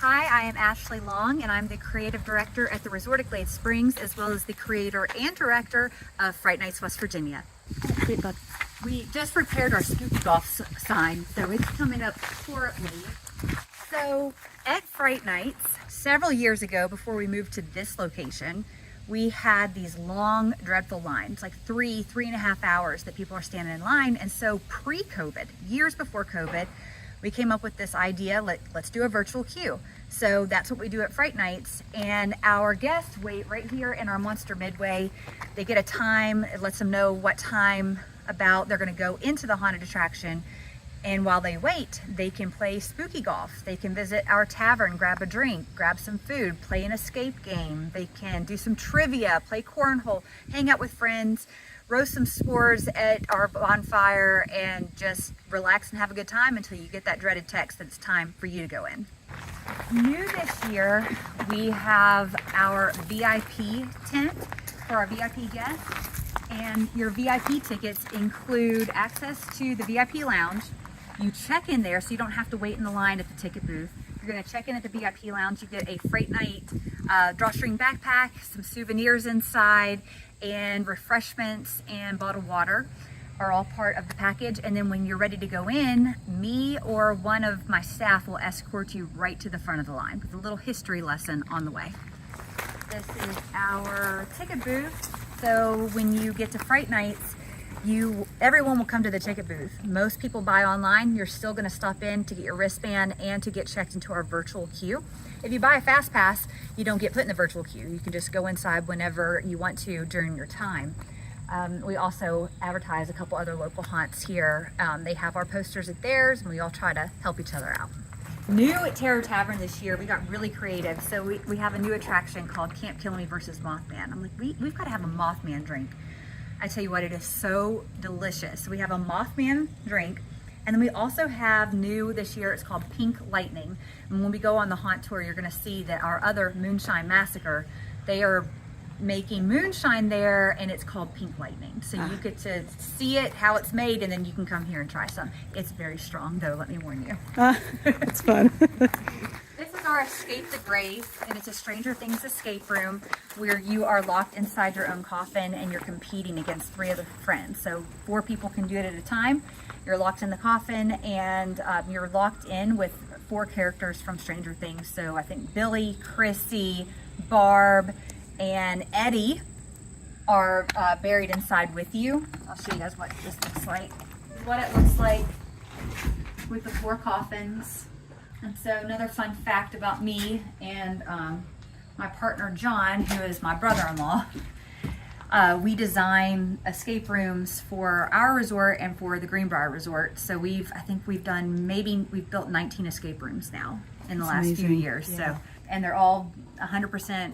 Hi, I am Ashley Long, and I'm the creative director at the resort at Glade Springs, as well as the creator and director of Fright Nights West Virginia. We just repaired our spooky golf sign, so it's coming up shortly. So at Fright Nights, several years ago, before we moved to this location, we had these long, dreadful lines, like 3.5 hours that people are standing in line. And so pre-COVID, years before COVID, we came up with this idea, let's do a virtual queue. So that's what we do at Fright Nights. And our guests wait right here in our Monster Midway. They get a time, it lets them know what time about they're gonna go into the haunted attraction. And while they wait, they can play spooky golf. They can visit our tavern, grab a drink, grab some food, play an escape game. They can do some trivia, play cornhole, hang out with friends, roast some s'mores at our bonfire, and just relax and have a good time until you get that dreaded text that it's time for you to go in. New this year, we have our VIP tent for our VIP guests. And your VIP tickets include access to the VIP lounge. You check in there so you don't have to wait in the line at the ticket booth. You're going to check in at the VIP lounge. You get a Fright Night drawstring backpack, some souvenirs inside, and refreshments and bottled water are all part of the package. And then when you're ready to go in, me or one of my staff will escort you right to the front of the line with a little history lesson on the way. This is our ticket booth. So when you get to Fright Nights, everyone will come to the ticket booth. Most people buy online. You're still going to stop in to get your wristband and to get checked into our virtual queue. If you buy a fast pass, you don't get put in the virtual queue. You can just go inside whenever you want to during your time. We also advertise a couple other local haunts here. They have our posters at theirs, and we all try to help each other out. New at Terror Tavern this year, we got really creative. So we have a new attraction called Camp Kilamee versus Mothman. I'm like, we've got to have a Mothman drink. I tell you what, it is so delicious. So we have a Mothman drink, and then we also have new this year, it's called Pink Lightning. And when we go on the haunt tour, you're gonna see that our other Moonshine Massacre, they are making moonshine there, and it's called Pink Lightning. So you get to see it, how it's made, and then you can come here and try some. It's very strong though, let me warn you. It's fun. This is our Escape the Grave, and it's a Stranger Things escape room where you are locked inside your own coffin and you're competing against 3 other friends. So 4 people can do it at a time. You're locked in the coffin, and you're locked in with 4 characters from Stranger Things. So I think Billy, Christy, Barb, and Eddie are buried inside with you. I'll show you guys what this looks like. This is what it looks like with the 4 coffins. And so another fun fact about me and my partner John, who is my brother-in-law, we design escape rooms for our resort and for the Greenbrier Resort. So I think we've built 19 escape rooms now in the last few years. Yeah. So, and they're all 100%,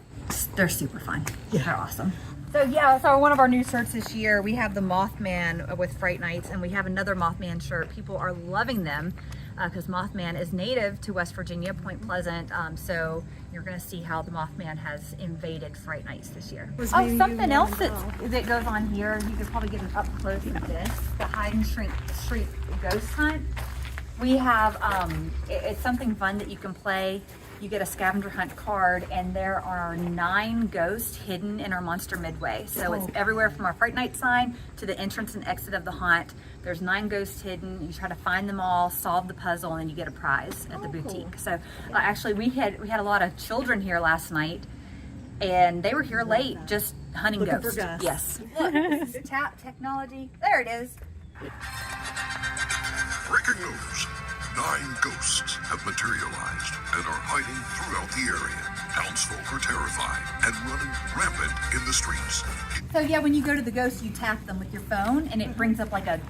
they're super fun. Yeah. They're awesome. So one of our new shirts this year, we have the Mothman with Fright Nights, and we have another Mothman shirt. People are loving them because Mothman is native to West Virginia, Point Pleasant. So you're going to see how the Mothman has invaded Fright Nights this year. Oh, something else that goes on here, you could probably get an up close of this, the Hide and Shriek Ghost Hunt. We have, it's something fun that you can play. You get a scavenger hunt card, and there are 9 ghosts hidden in our Monster Midway. So it's everywhere from our Fright Night sign to the entrance and exit of the haunt. There's 9 ghosts hidden. You try to find them all, solve the puzzle, and you get a prize at the boutique. Cool. So actually, we had a lot of children here last night, and they were here late just hunting ghosts. Yes. Look, this is tap technology. There it is. Breaking news. 9 ghosts have materialized and are hiding throughout the area. Townsfolk are terrified and running rampant in the streets. So yeah, when you go to the ghosts, you tap them with your phone, and it brings up like a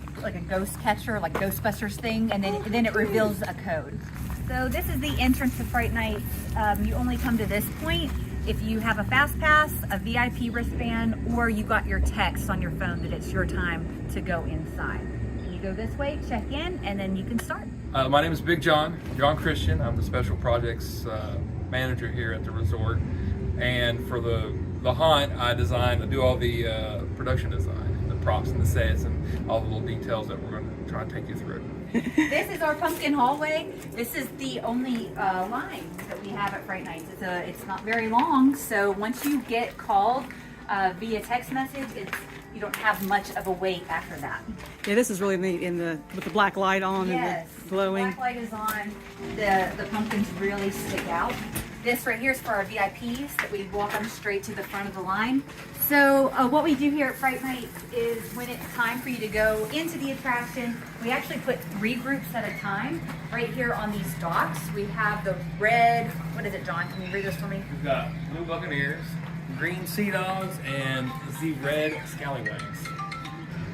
ghost catcher, like Ghostbusters thing, and then it reveals a code. So this is the entrance to Fright Nights. You only come to this point if you have a fast pass, a VIP wristband, or you got your text on your phone that it's your time to go inside. You go this way, check in, and then you can start. My name is Big John Christian. I'm the special projects manager here at the resort, and for the haunt, I do all the production design, the props and the sets, and all the little details that we're going to try and take you through. This is our pumpkin hallway. This is the only line that we have have at Fright Nights. It's not very long, so once you get called via text message, you don't have much of a wait after that. Yeah, this is really neat with the black light on Yes, and the glowing. black light is on. The pumpkins really stick out. This right here is for our VIPs that we walk them straight to the front of the line. So what we do here at Fright Nights is when it's time for you to go into the attraction, we actually put 3 groups at a time right here on these docks. We have the red, what is it, John? Can you read this for me? We've got blue buccaneers, green sea dogs, and the red scallywags.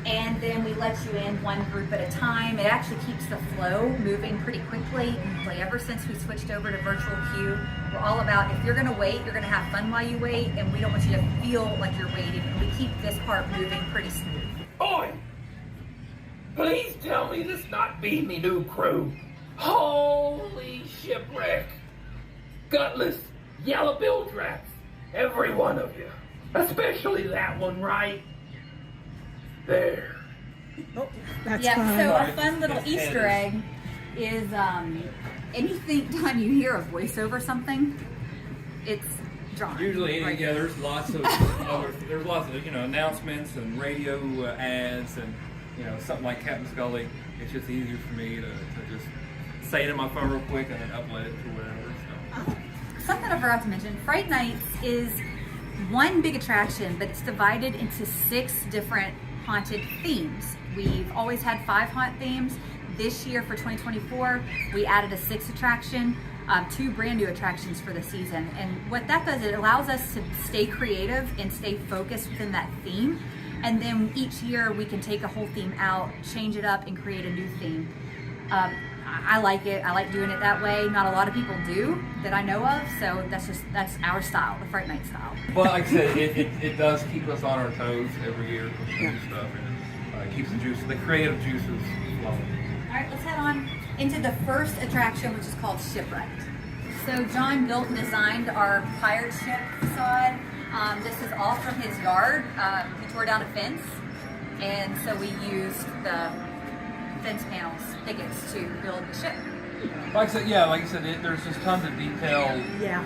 And then we let you in one group at a time. It actually keeps the flow moving pretty quickly. Like ever since we switched over to virtual queue, we're all about if you're gonna wait, you're gonna have fun while you wait, and we don't want you to feel like you're waiting. And we keep this part moving pretty smooth. Oi! Please tell me this not be me new crew. Holy shipwreck! Gutless, yellow bill traps, every one of you. Especially that one right there. Oh, that's Yeah, fun. so a fun little Easter egg is anything time you hear a voiceover or something, it's John. Usually, right yeah, here. there's lots of announcements and radio ads and something like Captain Scully. It's just easier for me to just say it in my phone real quick and then upload it to wherever. So. Something I forgot to mention, Fright Nights is one big attraction, but it's divided into 6 different haunted themes. We've always had 5 haunt themes. This year for 2024, we added a 6th attraction, 2 brand new attractions for the season. And what that does, it allows us to stay creative and stay focused within that theme. And then each year we can take a whole theme out, change it up, and create a new theme. I like it. I like doing it that way. Not a lot of people do that I know of, so that's our style, the Fright Night style. But like I said, it does keep us on our toes every year with new stuff, and it keeps the creative juices flowing. All right, let's head on into the first attraction, which is called Shipwrecked. So John built and designed our pirate ship facade. This is all from his yard. He tore down a fence, and so we used the fence panels, pickets, to build the ship. Like I said, there's just tons of detail. Yeah.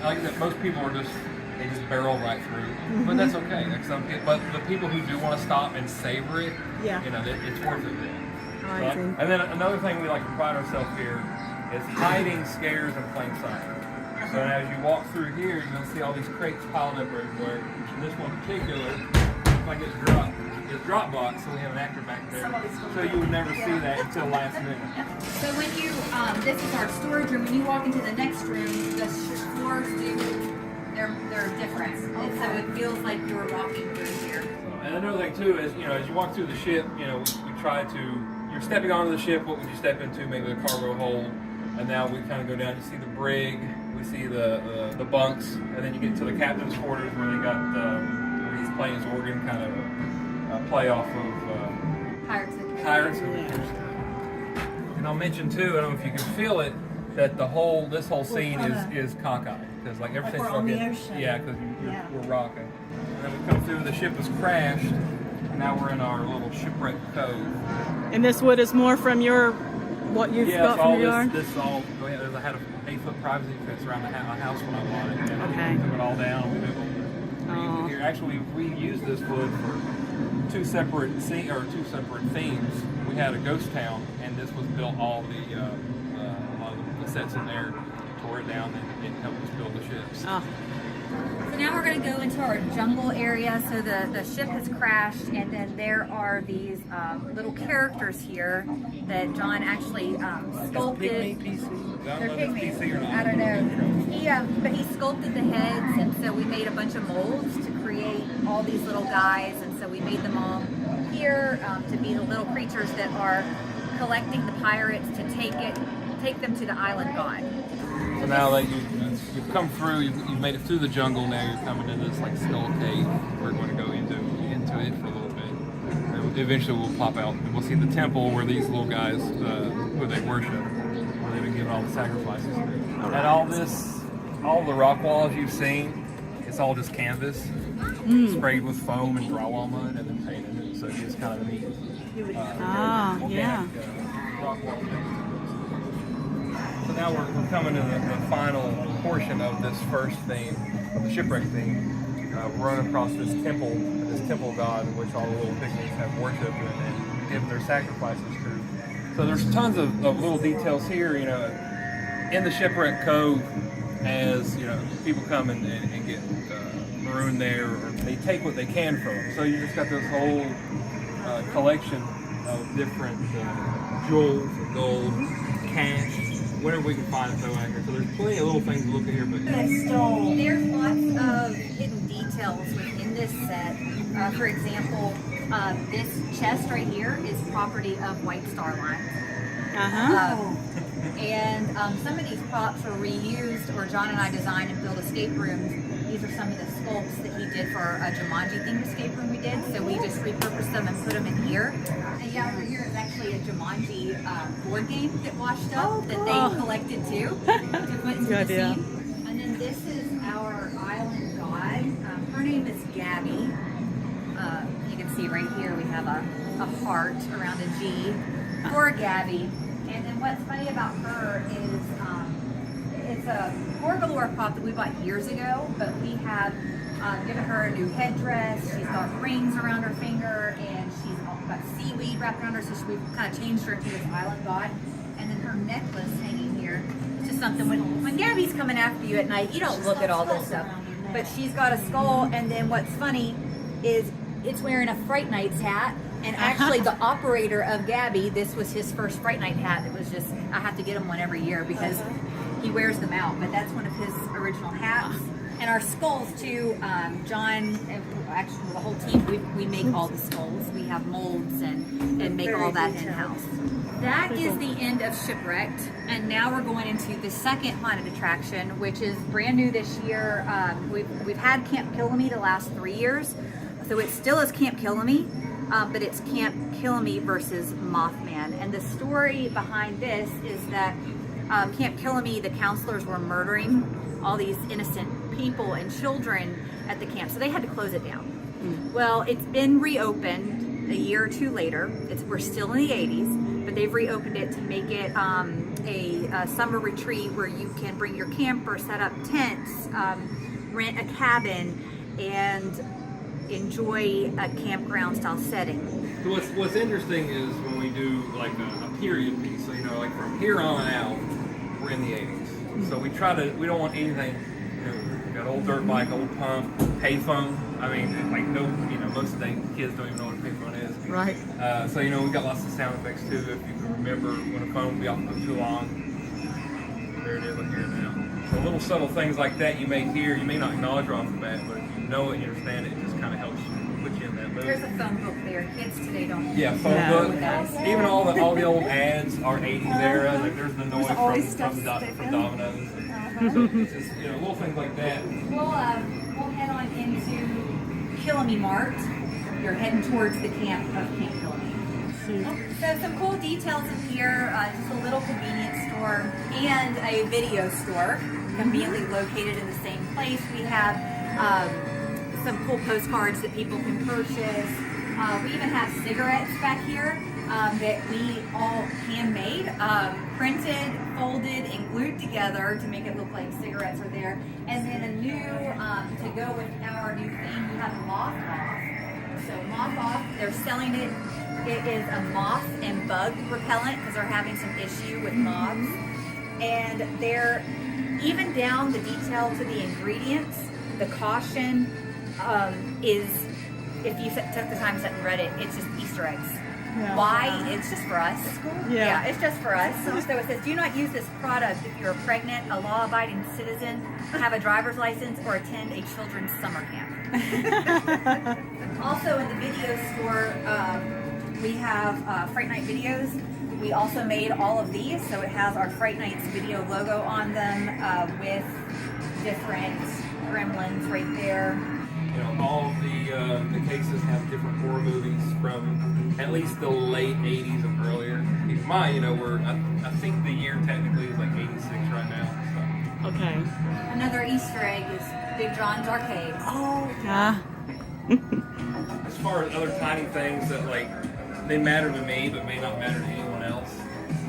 Like I said, most people they just barrel right through, but that's okay. Like but the people who do want to stop and savor it, Yeah. It's worth it. Oh, I see. And then another thing we like to pride ourselves here is hiding scares in plain sight. So as you walk through here, you're going to see all these crates piled up everywhere. In this one in particular, looks like it's drop box, so we have an actor back there. So you would never see that until last minute. So when you, this is our storage room. When you walk into the next room, the floors they're different, and so it feels like you're walking through here. And another thing too is, as you walk through the ship, we try to, you're stepping onto the ship, what would you step into? Maybe the cargo hold. And now we kind of go down, you see the brig, we see the bunks, and then you get to the captain's quarters where they got, where he's playing his organ, kind of a play off of Pirates of the Pirates of the Caribbean. And I'll mention too, I don't know if you can feel it, that this whole scene is cockeyed. Because like everything's we're on the looking, ocean. yeah, because Yeah. we're rocking. And then we come through, the ship has crashed, and now we're in our little shipwreck cove. And this wood is more from what you've got from your yard? This all, I had an 8-foot privacy fence around the house when I bought it. And Okay. we took it all down. We reused it here. Actually, we reused this wood for 2 separate themes. We had a ghost town, and this was built all a lot of the sets in there, tore it down, and it helped us build the ships. Oh. So now we're going to go into our jungle area. So the ship has crashed, and then there are these little characters here that John actually sculpted. They're pygmies. I don't know. But he sculpted the heads, and so we made a bunch of molds to create all these little guys, and so we made them all here to be the little creatures that are collecting the pirates to take them to the island god. So now that you've come through, you've made it through the jungle. Now you're coming to this like skull cave. We're going to go into it for a little bit. And eventually we'll pop out and we'll see the temple where these little guys, who they worship, where they've been giving all the sacrifices. And all the rock walls you've seen, it's all just canvas, sprayed with foam and drywall mud, and then painted it. So it's kind of neat. Yeah. Rock wall. So now we're coming to the final portion of this first theme, of the shipwreck theme, we're running across this temple god, in which all the little pygmies have worshipped and give their sacrifices to. So there's tons of little details here, you know, in the Shipwreck Cove, as you know, people come and get marooned there, or they take what they can from them. So you just got this whole collection of different jewels, gold, cash, whatever we can find throw out here. So there's plenty of little things to look at here, but There's lots of hidden details within this set. For example, this chest right here is property of White Star Line. And some of these props were reused, or John and I designed and built escape rooms. These are some of the sculpts that he did for a Jumanji themed escape room we did. So we just repurposed them and put them in here. And yeah, over here is actually a Jumanji board game that washed up that they collected too. To put into the scene. And then this is our island god. Her name is Gabby. You can see right here we have a heart around a G for Gabby. And then what's funny about her is it's a Gorgalore prop that we bought years ago, but we have given her a new headdress. She's got rings around her finger, and she's got seaweed wrapped around her, so we've kind of changed her into this island god. And then her necklace hanging here. It's just something when Gabby's coming after you at night, you don't look at all this stuff. But she's got a skull, and then what's funny is it's wearing a Fright Nights hat. And actually, the operator of Gabby, this was his first Fright Night hat. It was just, I have to get him one every year because he wears them out. But that's one of his original hats. And our skulls too, John, and actually the whole team, we make all the skulls. We have molds and make all that in-house. That is the end of Shipwrecked. And now we're going into the second haunted attraction, which is brand new this year. We've had Camp Kilamee the last 3 years. So it still is Camp Kilamee. But it's Camp Kilamee versus Mothman. And the story behind this is that Camp Kilamee, the counselors were murdering all these innocent people and children at the camp. So they had to close it down. Well, it's been reopened a year or two later. We're still in the 80s, but they've reopened it to make it a summer retreat where you can bring your camper, set up tents, rent a cabin, and enjoy a campground style setting. So what's interesting is when we do like a period piece, so you know, like from here on out, we're in the 80s. So we don't want anything, you know, we got old dirt bike, old pump, payphone. I mean, like most of the kids don't even know what a payphone is. Right. So you know, we've got lots of sound effects too, if you can remember when a phone would be off for too long. There it is, look here now. So little subtle things like that you may hear, you may not acknowledge right off the bat, but if you know it, you understand it, it just kind of helps put you in that mood. There's a phone book there. Kids today don't. Yeah, phone book. Even all the old ads are 80s era. Like there's the noise from Domino's. So it's just, you know, little things like that. We'll head on into Kilamee Mart. You're heading towards the camp of Camp Kilamee. So some cool details in here. Just a little convenience store and a video store, conveniently located in the same place. We have some cool postcards that people can purchase. We even have cigarettes back here that we all handmade, printed, folded, and glued together to make it look like cigarettes are there. And then a new, to go with our new theme, we have Moth Off. So Moth Off, they're selling it. It is a moth and bug repellent because they're having some issue with moths. And they're even down the detail to the ingredients. The caution is, if you took the time to sit and read it, it's just Easter eggs. Yeah. Why? It's just for us. Yeah. It's just for us. So it says, do not use this product if you're pregnant, a law-abiding citizen, have a driver's license, or attend a children's summer camp. Also in the video store, we have Fright Night videos. We also made all of these, so it has our Fright Nights video logo on them with different gremlins right there. You know, all of the cases have different horror movies from at least the late 80s and earlier. Keep in mind, you know, I think the year technically is like 86 right now. So. Okay. Another Easter egg is Big John's Arcade. Oh. Yeah. As far as other tiny things that like they matter to me but may not matter to anyone else,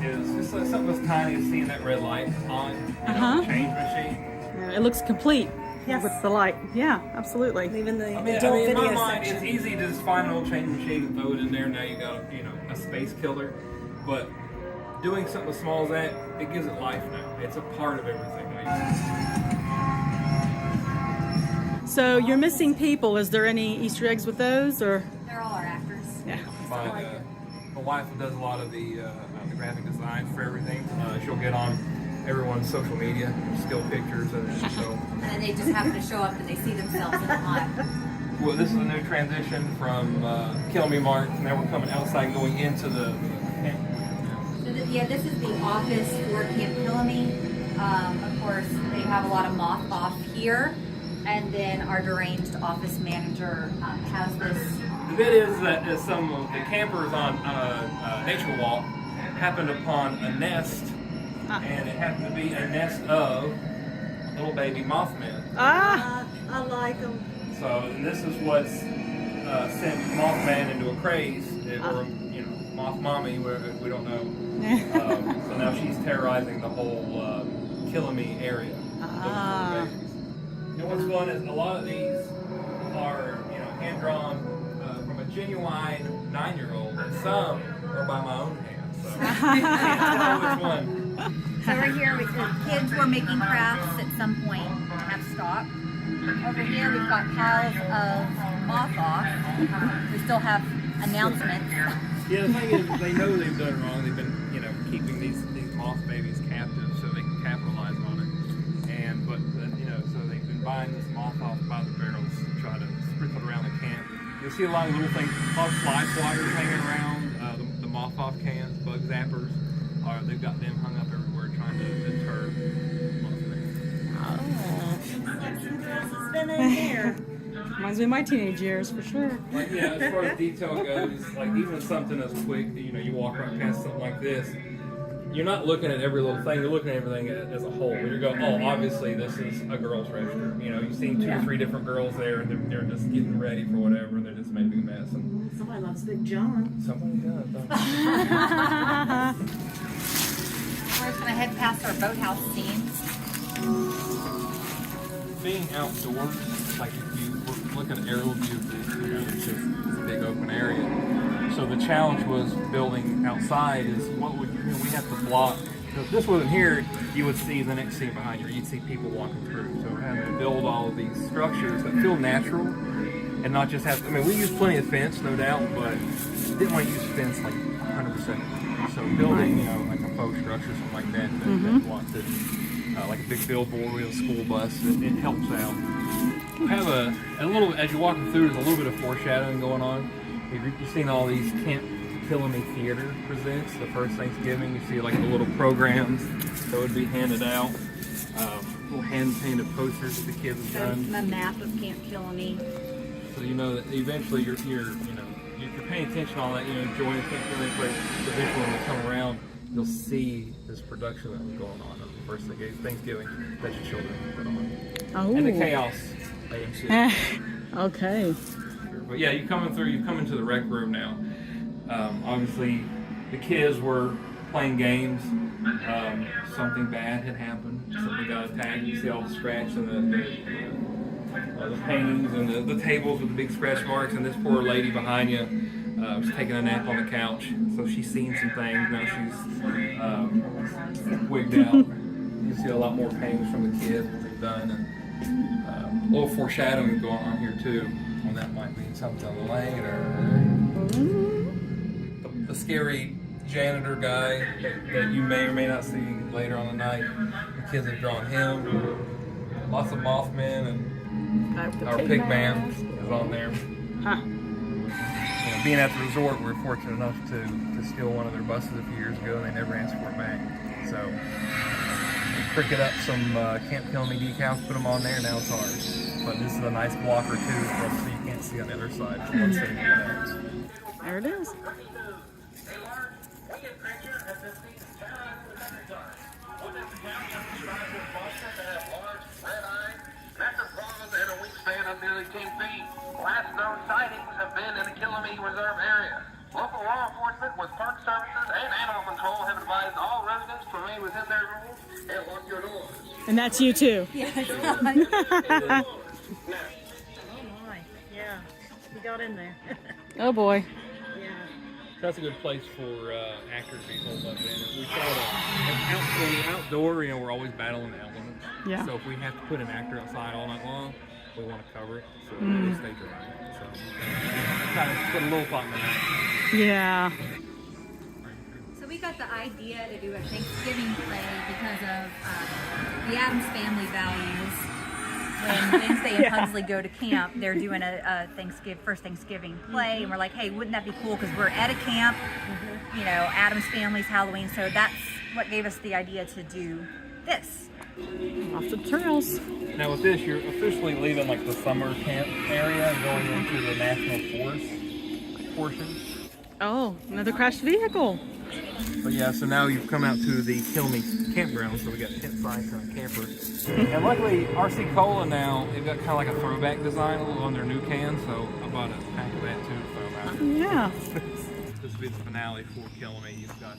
is just like something as tiny as seeing that red light on, you know, the change machine. It looks complete Yes. with the light. Yeah, absolutely. Even the I mean, adult in my video mind, section. it's easy to just find an old chain machine and throw it in there. Now you got, a space killer. But doing something as small as that, it gives it life now. It's a part of everything now. So you're missing people. Is there any Easter eggs with those, or? They're all our actors. Yeah. My wife does a lot of the graphic design for everything. She'll get on everyone's social media, skill pictures, and so. And then they just happen to show up and they see themselves in the hot. Well, this is a new transition from Kilamee Mart. Now we're coming outside, going into the camp. So this is the office for Camp Kilamee. Of course, they have a lot of moth off here. And then our deranged office manager has this. The bit is that some of the campers on a nature walk happened upon a nest, and it happened to be a nest of little baby Mothman. Ah! I like them. So, and this is what's sent Mothman into a craze, or Moth Mommy, we don't know. So now she's terrorizing the whole Kilamee area. Ah. You know what's fun is a lot of these are hand drawn from a genuine 9-year-old, and some are by my own hands. So I can't tell which one. So right here, the kids were making crafts at some point have stopped. Over here, we've got piles of moth off. We still have announcements. Yeah, the thing is, they know they've done wrong. They've been, keeping these moth babies captive so they can capitalize on it. But so they've been buying this moth off by the barrels to try to sprinkle it around the camp. You'll see a lot of little things, a lot of fly swatters hanging around, the moth off cans, bug zappers. They've got them hung up everywhere trying to deter mothman. Been in here. Reminds me of my teenage years, for sure. Like, as far as detail goes, like even something as quick, you walk right past something like this, you're not looking at every little thing, you're looking at everything as a whole. You're going, oh, obviously this is a girl's restroom. You've seen 2 or 3 different girls there, and they're just getting ready for whatever, and they're just making a mess. And Somebody loves Big John. somebody does. We're just gonna head past our boathouse scenes. Being outdoors, like if you look at an aerial view of this, it's a big open area. So the challenge was building outside is we have to block. So if this wasn't here, you would see the next scene behind you, or you'd see people walking through. So having to build all of these structures that feel natural and not just have. We use plenty of fence, no doubt, but didn't want to use fence like 100%. So building, like a faux structure, something like that blocks it. Like a big billboard with a school bus, it helps out. You have a little, as you're walking through, there's a little bit of foreshadowing going on. You've seen all these Camp Kilamee Theater presents, the first Thanksgiving. You see like the little programs that would be handed out, little hand-painted posters that the kids have done. A map of Camp Kilamee. So you know that eventually you're paying attention to all that, enjoying Camp Kilamee, but eventually when they come around, you'll see this production that was going on the first Thanksgiving that your children put on. Oh. And the chaos they ensue. Okay. But yeah, you come into the rec room now. Obviously, the kids were playing games. Something bad had happened. Something got attacked. You see all the scratch and the paintings and the tables with the big scratch marks. And this poor lady behind you was taking a nap on the couch. So she's seen some things. Now she's wigged out. You see a lot more paintings from the kids that they've done. And a little foreshadowing going on here too. And that might be something later. The scary janitor guy that you may or may not see later on the night. The kids have drawn him. Lots of Mothman, and our pig man is on there. Huh. Being at the resort, we were fortunate enough to steal one of their buses a few years ago, and they never asked for it back. So we cricket up some Camp Kilamee decals, put them on there, now it's ours. But this is a nice blocker too, so you can't see on the other side from one city to the next. There it is. Nearly 10 feet. Last known sightings have been in the Kilamee Reserve area. Local law enforcement with park services and animal control have advised all residents to remain within their rules and lock your doors. And that's you too. Oh my. Yeah. He got in there. Oh boy. Yeah. That's a good place for actors to be holed up in. We try to, when we're outdoor, you know, we're always battling the elements. Yeah. So if we have to put an actor outside all night long, we want to cover it so they stay dry. So kind of put a little thought into that. Yeah. So we got the idea to do a Thanksgiving play because of the Addams Family values. When Wednesday and Yeah. Pugsley go to camp, they're doing a first Thanksgiving play, and we're like, hey, wouldn't that be cool? Because we're at a camp, you know, Addams Family's Halloween, so that's what gave us the idea to do this. Off the trails. Now with this, you're officially leaving like the summer camp area and going into the national forest portion. Oh, another crashed vehicle. But yeah, so now you've come out to the Kilamee campground, so we got tent signs on campers. And luckily, RC Cola now, they've got kind of like a throwback design on their new can, so I bought a pack of that too to throw out. Yeah. This will be the finale for Kilamee. You've got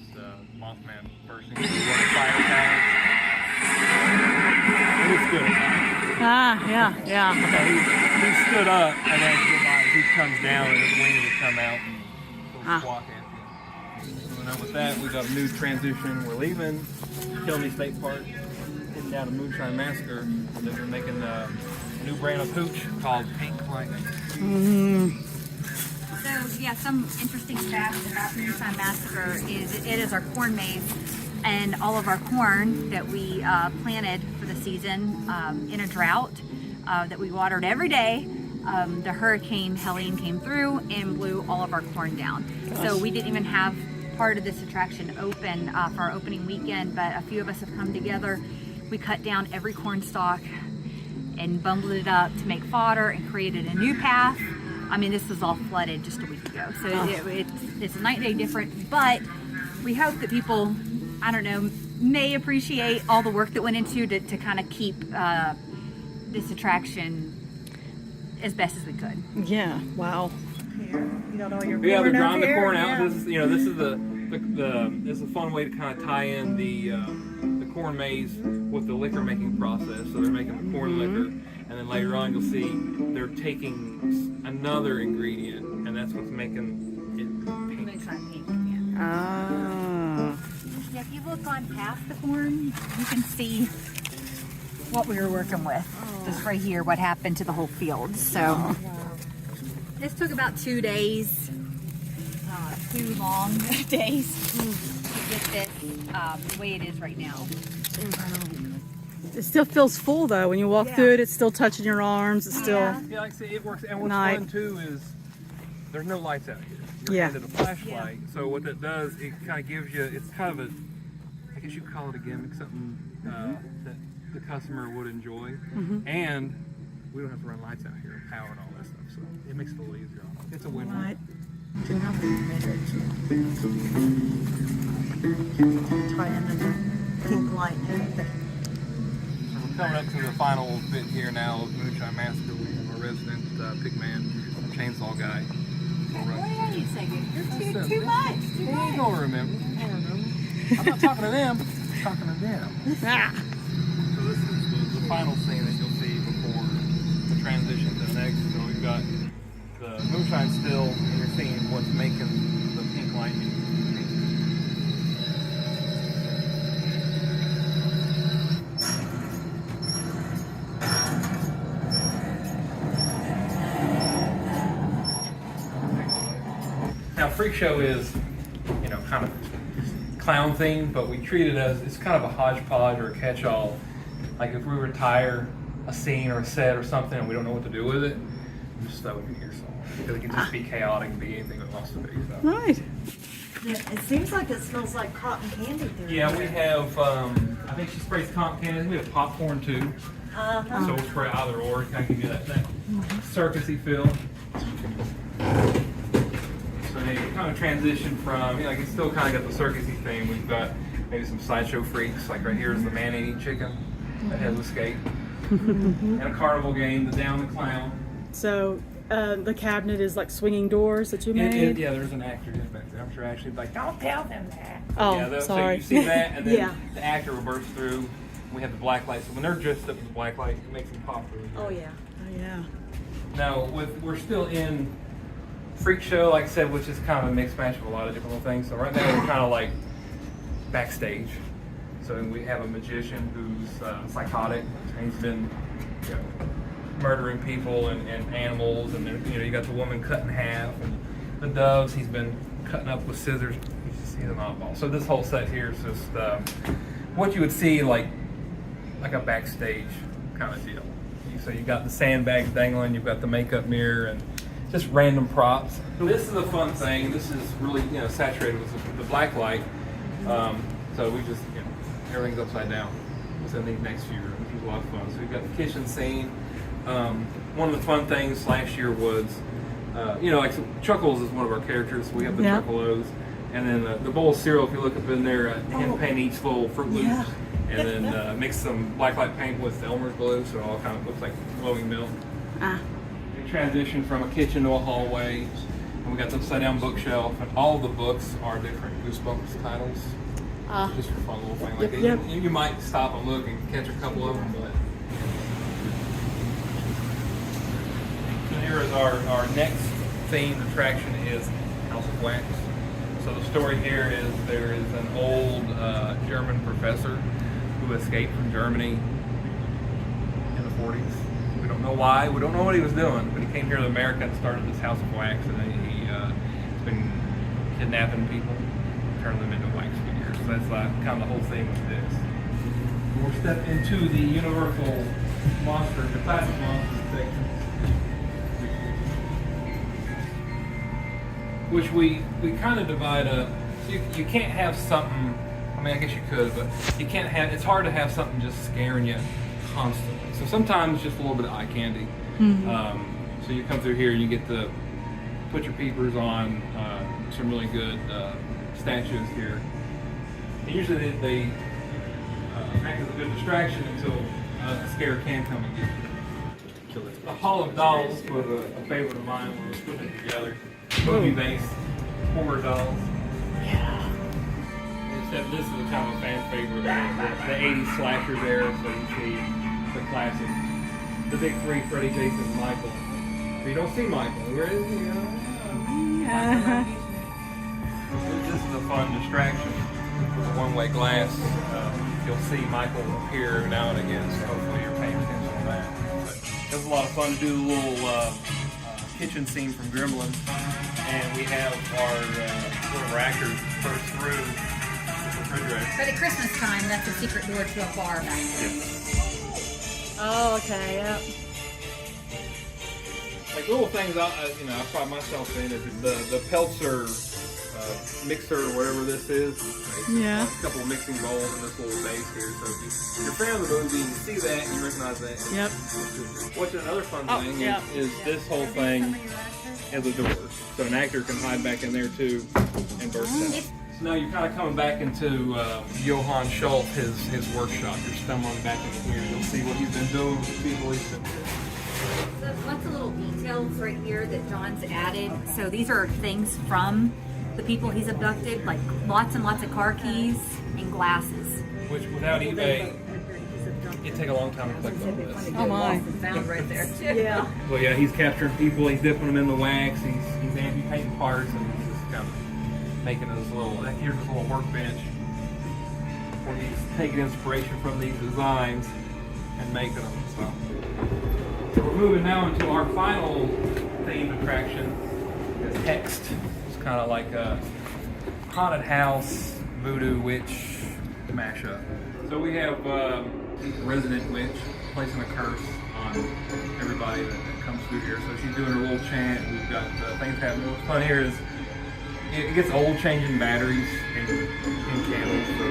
Mothman bursting through one of the fire towers. It is good at night. Ah, yeah. He stood up, and then he comes down, and his wings will come out and he'll squawk at you. So now with that, we got a new transition. We're leaving Kilamee State Park, heading down to Moonshine Massacre, and then we're making a new brand of hooch called Pink Lightning. So yeah, some interesting facts about Moonshine Massacre is it is our corn maze, and all of our corn that we planted for the season in a drought that we watered every day. The hurricane Helene came through and blew all of our corn down. So we didn't even have part of this attraction open for our opening weekend, but a few of us have come together. We cut down every corn stalk and bundled it up to make fodder and created a new path. I mean, this was all flooded just a week ago. So it's a night and day different, but we hope that people, I don't know, may appreciate all the work that went into to kind of keep this attraction as best as we could. Yeah. Wow. Here. You got all your Yeah, they're corn up drying the here? corn out. Yeah. This is, this is this is a fun way to kind of tie in the corn maze with the liquor making process. So they're making the corn liquor, and then later on you'll see they're taking another ingredient, and that's what's making it pink. Moonshine pink, yeah. Ah. Yeah, if you look on past the corn, you can see what we were working with. Just right here, what happened to the whole field. So this took about 2 days, 2 long days to get this the way it is right now. It still feels full though. When you walk through it, it's still touching your arms. It's still. Yeah, like I say, it works. And what's Night. fun too is there's no lights out here. You're Yeah. handed a flashlight. So what that does, it kind of gives you, it's kind of a, I guess you could call it a gimmick, something that the customer would enjoy. And we don't have to run lights out here, power and all that stuff. So it makes it a little easier on us. It's a win-win. Right. Tie into the pink lightning. We're coming up to the final bit here now of Moonshine Massacre. We have our resident pigman, chainsaw guy. What are you saying? You're What's too up, much. You ain't gonna remember. I'm not talking to them. I'm talking to them. Ah. So this is the final scene that you'll see before the transition to the next. So we've got the moonshine still, and you're seeing what's making the pink lightning. Now, Freakshow is, kind of clown themed, but we treat it as, it's kind of a hodgepodge or a catch-all. Like if we retire a scene or a set or something and we don't know what to do with it, we just throw it in here somewhere. Because it can just be chaotic and be anything it wants to be. So. Right. Yeah, it seems like it smells like cotton candy through Yeah, we have, I think she sprays cotton candy. We have popcorn too. So we'll spray either or to kind of give you that circusy feel. So they kind of transition from, it's still kind of got the circusy thing. We've got maybe some sideshow freaks, like right here is the man-eating chicken that has escaped. And a carnival game, the Down the Clown. So the cabinet is like swinging doors that you made. Yeah, there's an actor in back there. I'm sure actually like, don't tell them that. Oh, yeah, sorry. So you see that, and then Yeah. the actor will burst through We have the black light. So when they're dressed up as black light, it makes them pop really good. Oh yeah. Oh, yeah. Now, we're still in Freakshow, like I said, which is kind of a mixed match of a lot of different little things. So right now we're kind of like backstage. So we have a magician who's psychotic. And he's been, you know, murdering people and animals, and then, you know, you got the woman cut in half, and the doves he's been cutting up with scissors. He's an oddball. So this whole set here is just what you would see like a backstage kind of deal. So you got the sandbags dangling, you've got the makeup mirror, and just random props. This is a fun thing. This is really, you know, saturated with the black light. So we just, you know, everything's upside down within these next few rooms, which is a lot of fun. So we've got the kitchen scene. One of the fun things last year was, you know, like so Chuckles is one of our characters. So we have the Chuckles, and then the bowl of cereal. If you look up in there, hand paint each little Fruit Loops, and then mix some blacklight paint with Elmer's glue, so it all kind of looks like glowing milk. We transition from a kitchen to a hallway, and we got the upside down bookshelf, and all the books are different Goosebumps titles. Just for a fun little thing like that. You might stop and look and catch a couple of them, but. So here is our next themed attraction is House of Wax. So the story here is there is an old German professor who escaped from Germany in the 40s. We don't know why, we don't know what he was doing, but he came here to America and started this House of Wax, and he's been kidnapping people, turning them into wax figures. So that's kind of the whole thing with this. We'll step into the Universal Monster, the classic monster section, which we kind of divide up. You can't have something, I mean, I guess you could, but you can't have, it's hard to have something just scaring you constantly. So sometimes just a little bit of eye candy. So you come through here and you get to put your peepers on some really good statues here. And usually they act as a good distraction until a scare can come and get you. The Hall of Dolls was a favorite of mine when we put it together. Movie-based horror dolls. Yeah. Except this is kind of a fan favorite, the 80s slashers era, so you see the classic, the big three, Freddy, Jason, and Michael. So you don't see Michael. Where is he? This is a fun distraction with a one-way glass. You'll see Michael appear now and again, so hopefully you're paying attention to that. But it was a lot of fun to do a little kitchen scene from Gremlins, and we have one of our actors burst through the refrigerator. But at Christmas time, that's a secret door to a bar back there. Yes. Oh, okay, yep. Like little things I pride myself in is the Peltzer mixer or whatever this is. Yeah. A couple of mixing bowls in this little base here. So if you're a fan of the movie, you see that and you recognize that. Yep. What's another fun thing is this whole thing has a door. So an actor can hide back in there too and burst out. So now you're kind of coming back into Johann Schultz, his workshop. You're stumbling back in here. You'll see what he's been doing with the people he's been doing. So lots of little details right here that John's added. So these are things from the people he's abducted, like lots and lots of car keys and glasses. Which without eBay, it'd take a long time to collect all this. Oh my. Found right there. Yeah. Well, yeah, he's capturing people, he's dipping them in the wax, he's amputating parts, and he's just kind of making this here's this little workbench where he's taking inspiration from these designs and making them. So we're moving now into our final themed attraction. It's Hexed. It's kind of like a haunted house, voodoo witch mashup. So we have a resident witch placing a curse on everybody that comes through here. So she's doing her little chant. We've got things happening. What's fun here is it gets old changing batteries and candles. So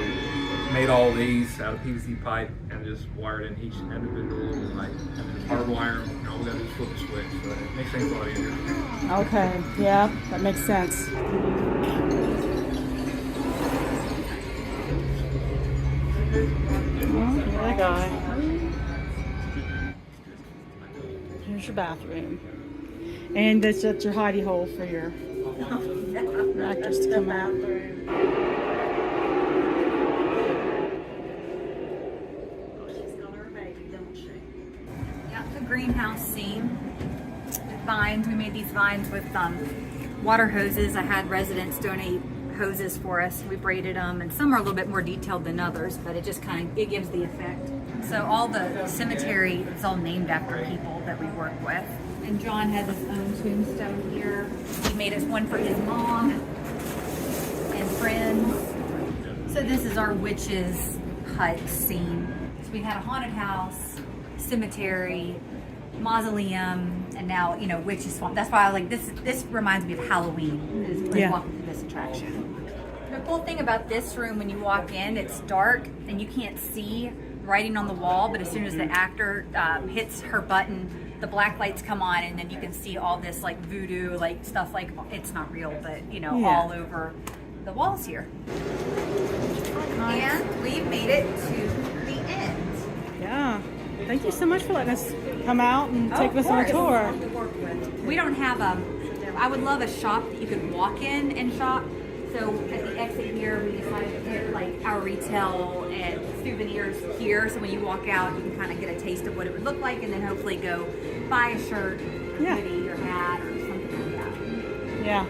made all these out of PVC pipe and just wired in each individual little light and just hardwire them. And all we got to do is flip the switch. So it makes things a lot easier. Okay, yeah, that makes sense. Well, the guy. Here's your bathroom. And that's your hidey hole for your actors to come out. a greenhouse scene with vines. We made these vines with water hoses. I had residents donate hoses for us. We braided them, and some are a little bit more detailed than others, but it just kind of, it gives the effect. So all the cemetery is all named after people that we work with. And John has his own tombstone here. He made us one for his mom and friends. So this is our witches hut scene. So we had a haunted house, cemetery, mausoleum, and now, you know, witches swamp. That's why I was like, this reminds me of Halloween, is when Yeah. walking through this attraction. The cool thing about this room, when you walk in, it's dark and you can't see writing on the wall, but as soon as the actor hits her button, the black lights come on, and then you can see all this like voodoo, like stuff, like it's not real, but you know, Yeah. all over the walls here. And we've made it to the end. Yeah. Thank you so much for letting us come out and take us on a tour. We don't have I would love a shop that you could walk in and shop. So at the exit here, we decided to put like our retail and souvenirs here. So when you walk out, you can kind of get a taste of what it would look like, and then hopefully go buy a shirt, Yeah. hoodie, or hat, or something like that. Yeah.